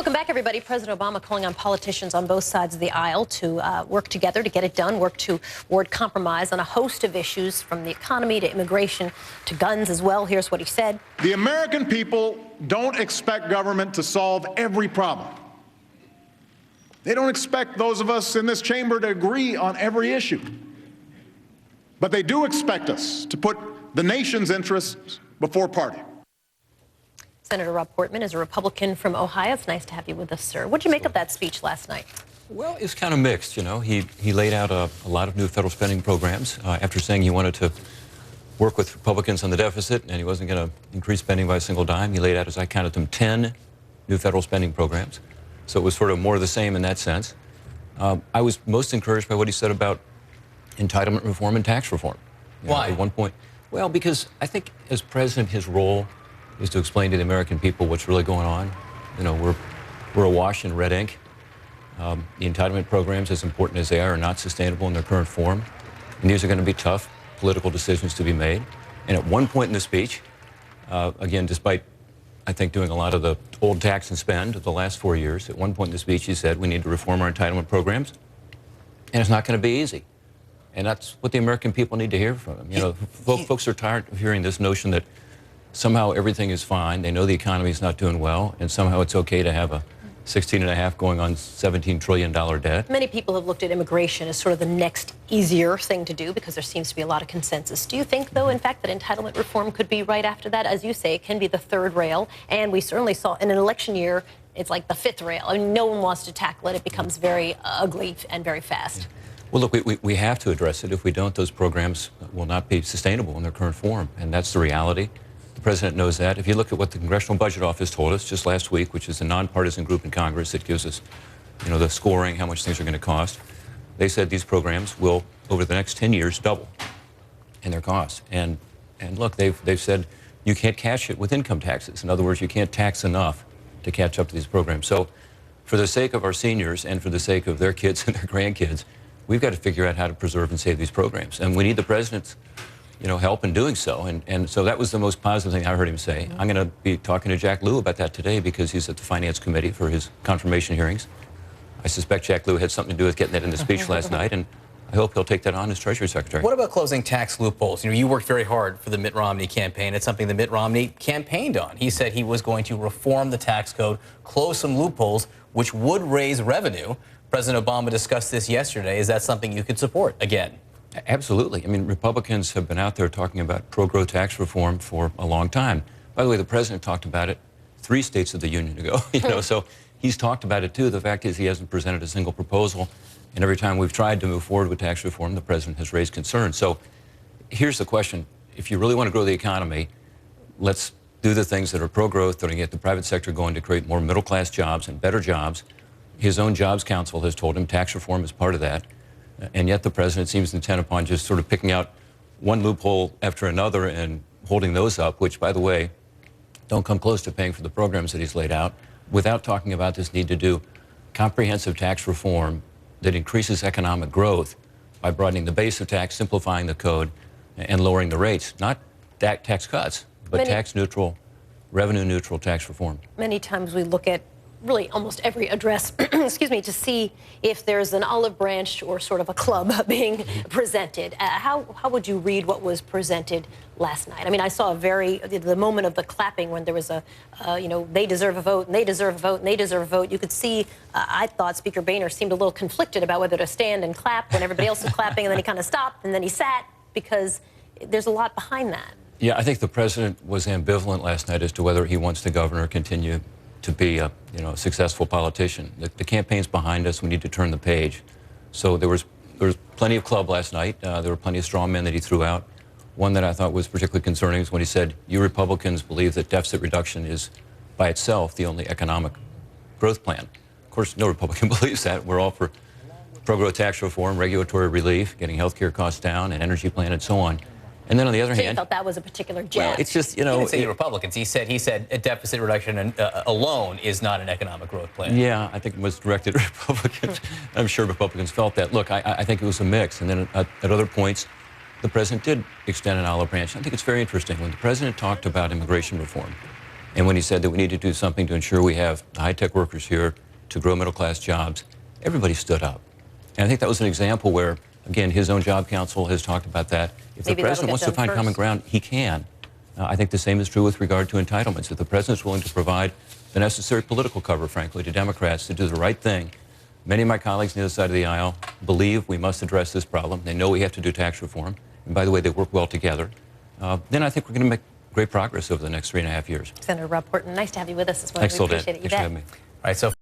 Welcome back, everybody. President Obama calling on politicians on both sides of the aisle to work together to get it done, work toward compromise on a host of issues, from the economy to immigration to guns as well. Here's what he said. The American people don't expect government to solve every problem. They don't expect those of us in this chamber to agree on every issue. But they do expect us to put the nation's interests before party. Senator Rob Portman is a Republican from Ohio. It's nice to have you with us, sir. What did you make of that speech last night? Well, it's kind of mixed, you know. He laid out a lot of new federal spending programs after saying he wanted to work with Republicans on the deficit and he wasn't going to increase spending by a single dime. He laid out, as I counted them, 10 new federal spending programs. So it was sort of more of the same in that sense. I was most encouraged by what he said about entitlement reform and tax reform. Why? At one point, well, because I think as president, his role is to explain to the American people what's really going on. You know, we're awash in red ink. The entitlement programs, as important as they are not sustainable in their current form. And these are going to be tough political decisions to be made. And at one point in the speech, again, despite, I think, doing a lot of the old tax and spend of the last 4 years, at one point in the speech he said we need to reform our entitlement programs. And it's not going to be easy. And that's what the American people need to hear from him. You know, folks are tired of hearing this notion that somehow everything is fine. They know the economy is not doing well, and somehow it's okay to have a 16.5 going on $17 trillion debt. Many people have looked at immigration as sort of the next easier thing to do because there seems to be a lot of consensus. Do you think, though, in fact, that entitlement reform could be right after that? As you say, it can be the third rail, and we certainly saw in an election year, it's like the fifth rail. I mean, no one wants to tackle it. It becomes very ugly and very fast. Yeah. Well, look, we have to address it. If we don't, those programs will not be sustainable in their current form, and that's the reality. The president knows that. If you look at what the Congressional Budget Office told us just last week, which is a nonpartisan group in Congress that gives us, you know, the scoring, how much things are going to cost, they said these programs will, over the next 10 years, double in their cost. And look, they've said you can't catch it with income taxes. In other words, you can't tax enough to catch up to these programs. So for the sake of our seniors and for the sake of their kids and their grandkids, we've got to figure out how to preserve and save these programs. And we need the president's, you know, help in doing so. And so that was the most positive thing I heard him say. I'm going to be talking to Jack Lew about that today because he's at the Finance Committee for his confirmation hearings. I suspect Jack Lew had something to do with getting that in the speech last night, and I hope he'll take that on as Treasury Secretary. What about closing tax loopholes? You know, you worked very hard for the Mitt Romney campaign. It's something that Mitt Romney campaigned on. He said he was going to reform the tax code, close some loopholes, which would raise revenue. President Obama discussed this yesterday. Is that something you could support again? Absolutely. I mean, Republicans have been out there talking about pro-growth tax reform for a long time. By the way, the president talked about it 3 states of the union ago, you know, so he's talked about it too. The fact is he hasn't presented a single proposal, and every time we've tried to move forward with tax reform, the president has raised concerns. So here's the question. If you really want to grow the economy, let's do the things that are pro-growth, that are going to get the private sector going to create more middle-class jobs and better jobs. His own Jobs Council has told him tax reform is part of that. And yet the president seems intent upon just sort of picking out one loophole after another and holding those up, which, by the way, don't come close to paying for the programs that he's laid out, without talking about this need to do comprehensive tax reform that increases economic growth by broadening the base of tax, simplifying the code, and lowering the rates. Not tax cuts, but tax-neutral, revenue-neutral tax reform. Many times we look at really almost every address, excuse me, to see if there's an olive branch or sort of a club being presented. How would you read what was presented last night? I mean, I saw the moment of the clapping when there was you know, they deserve a vote, and they deserve a vote, and they deserve a vote. You could see, I thought Speaker Boehner seemed a little conflicted about whether to stand and clap when everybody else was clapping, and then he kind of stopped, and then he sat, because there's a lot behind that. Yeah, I think the president was ambivalent last night as to whether he wants the governor to continue to be a, you know, successful politician. The campaign's behind us. We need to turn the page. So there was plenty of club last night. There were plenty of straw men that he threw out. One that I thought was particularly concerning is when he said, you Republicans believe that deficit reduction is by itself the only economic growth plan. Of course, no Republican believes that. We're all for pro-growth tax reform, regulatory relief, getting health care costs down, an energy plan, and so on. And then on the other hand, I thought that was a particular jab. Well, it's just, you know, he didn't say Republicans. He said a deficit reduction alone is not an economic growth plan. Yeah, I think it was directed at Republicans. I'm sure Republicans felt that. Look, I think it was a mix. And then at other points, the president did extend an olive branch. I think it's very interesting. When the president talked about immigration reform And when he said that we need to do something to ensure we have high-tech workers here to grow middle-class jobs, everybody stood up. And I think that was an example where, again, his own job council has talked about that. If Maybe the president wants to find common ground, he can. I think the same is true with regard to entitlements. If the president's willing to provide the necessary political cover, frankly, to Democrats to do the right thing, many of my colleagues on the other side of the aisle believe we must address this problem. They know we have to do tax reform. And by the way, they work well together. Then I think we're going to make great progress over the next 3.5 years. Senator Rob Portman, nice to have you with us this morning. Thanks, We appreciate it. You Thanks for bet. having me. All right, so